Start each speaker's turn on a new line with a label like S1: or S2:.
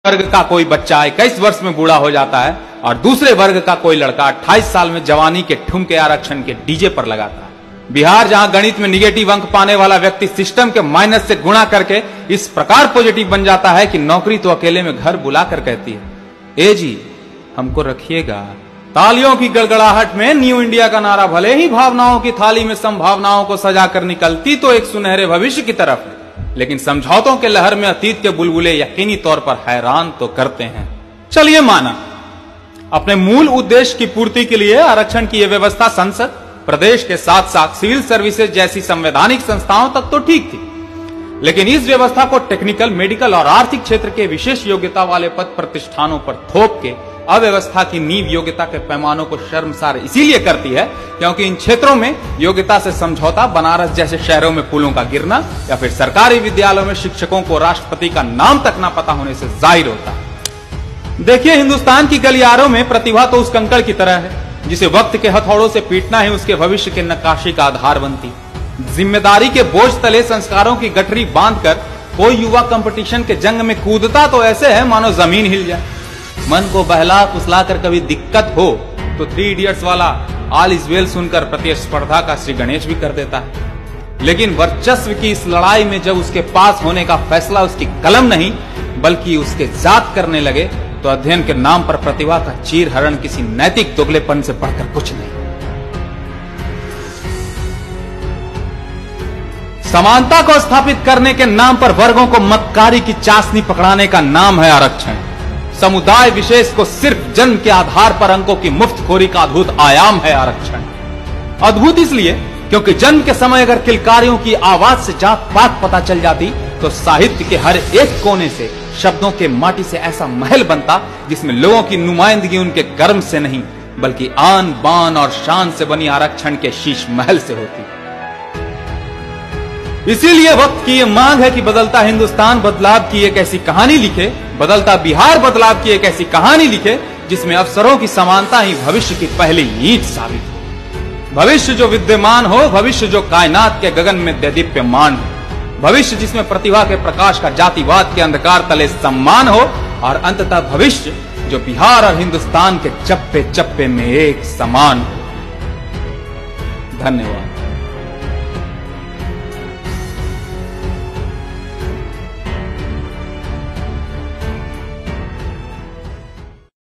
S1: वर्ग का कोई बच्चा 21 वर्ष में बूढ़ा हो जाता है और दूसरे वर्ग का कोई लड़का 28 साल में जवानी के ठुमके आरक्षण के डीजे पर लगाता है। बिहार जहां गणित में निगेटिव अंक पाने वाला व्यक्ति सिस्टम के माइनस से गुणा करके इस प्रकार पॉजिटिव बन जाता है कि नौकरी तो अकेले में घर बुलाकर कहती है, ए जी हमको रखिएगा। तालियों की गड़गड़ाहट में न्यू इंडिया का नारा भले ही भावनाओं की थाली में संभावनाओं को सजाकर निकलती तो एक सुनहरे भविष्य की तरफ है, लेकिन समझौतों के लहर में अतीत के बुलबुले यकीनी तौर पर हैरान तो करते हैं। चलिए माना अपने मूल उद्देश्य की पूर्ति के लिए आरक्षण की यह व्यवस्था संसद, प्रदेश के साथ साथ सिविल सर्विसेज जैसी संवैधानिक संस्थाओं तक तो ठीक थी, लेकिन इस व्यवस्था को टेक्निकल, मेडिकल और आर्थिक क्षेत्र के विशेष योग्यता वाले पद प्रतिष्ठानों पर थोप के अव्यवस्था की नींव योग्यता के पैमानों को शर्मसार इसीलिए करती है क्योंकि इन क्षेत्रों में योग्यता से समझौता बनारस जैसे शहरों में पुलों का गिरना या फिर सरकारी विद्यालयों में शिक्षकों को राष्ट्रपति का नाम तक न पता होने से जाहिर होता है। देखिए, हिंदुस्तान की गलियारों में प्रतिभा तो उस कंकड़ की तरह है जिसे वक्त के हथौड़ों से पीटना ही उसके भविष्य के नक्काशी का आधार बनती। जिम्मेदारी के बोझ तले संस्कारों की गठरी बांधकर कोई युवा कंपटीशन के जंग में कूदता तो ऐसे है मानो जमीन हिल जाए। मन को बहला फुसला कर कभी दिक्कत हो तो 3 इडियट्स वाला ऑल इज वेल सुनकर प्रतिस्पर्धा का श्री गणेश भी कर देता है। लेकिन वर्चस्व की इस लड़ाई में जब उसके पास होने का फैसला उसकी कलम नहीं बल्कि उसके जात करने लगे तो अध्ययन के नाम पर प्रतिभा का चीर हरण किसी नैतिक दोगलेपन से बढ़कर कुछ नहीं। समानता को स्थापित करने के नाम पर वर्गों को मतकारी की चाशनी पकड़ाने का नाम है आरक्षण। समुदाय विशेष को सिर्फ जन्म के आधार पर अंकों की मुफ्तखोरी का अद्भुत आयाम है आरक्षण। अद्भुत इसलिए क्योंकि जन्म के समय अगर किलकारियों की आवाज से जात पात पता चल जाती तो साहित्य के हर एक कोने से शब्दों के माटी से ऐसा महल बनता जिसमें लोगों की नुमाइंदगी उनके कर्म से नहीं बल्कि आन बान और शान से बनी आरक्षण के शीश महल से होती। इसीलिए वक्त की यह मांग है कि बदलता हिंदुस्तान बदलाव की एक ऐसी कहानी लिखे, बदलता बिहार बदलाव की एक ऐसी कहानी लिखे जिसमें अवसरों की समानता ही भविष्य की पहली ईंट साबित हो। भविष्य जो विद्यमान हो, भविष्य जो कायनात के गगन में दैदीप्यमान हो, भविष्य जिसमें प्रतिभा के प्रकाश का जातिवाद के अंधकार तले सम्मान हो और अंततः भविष्य जो बिहार और हिंदुस्तान के चप्पे चप्पे में एक समान हो। धन्यवाद।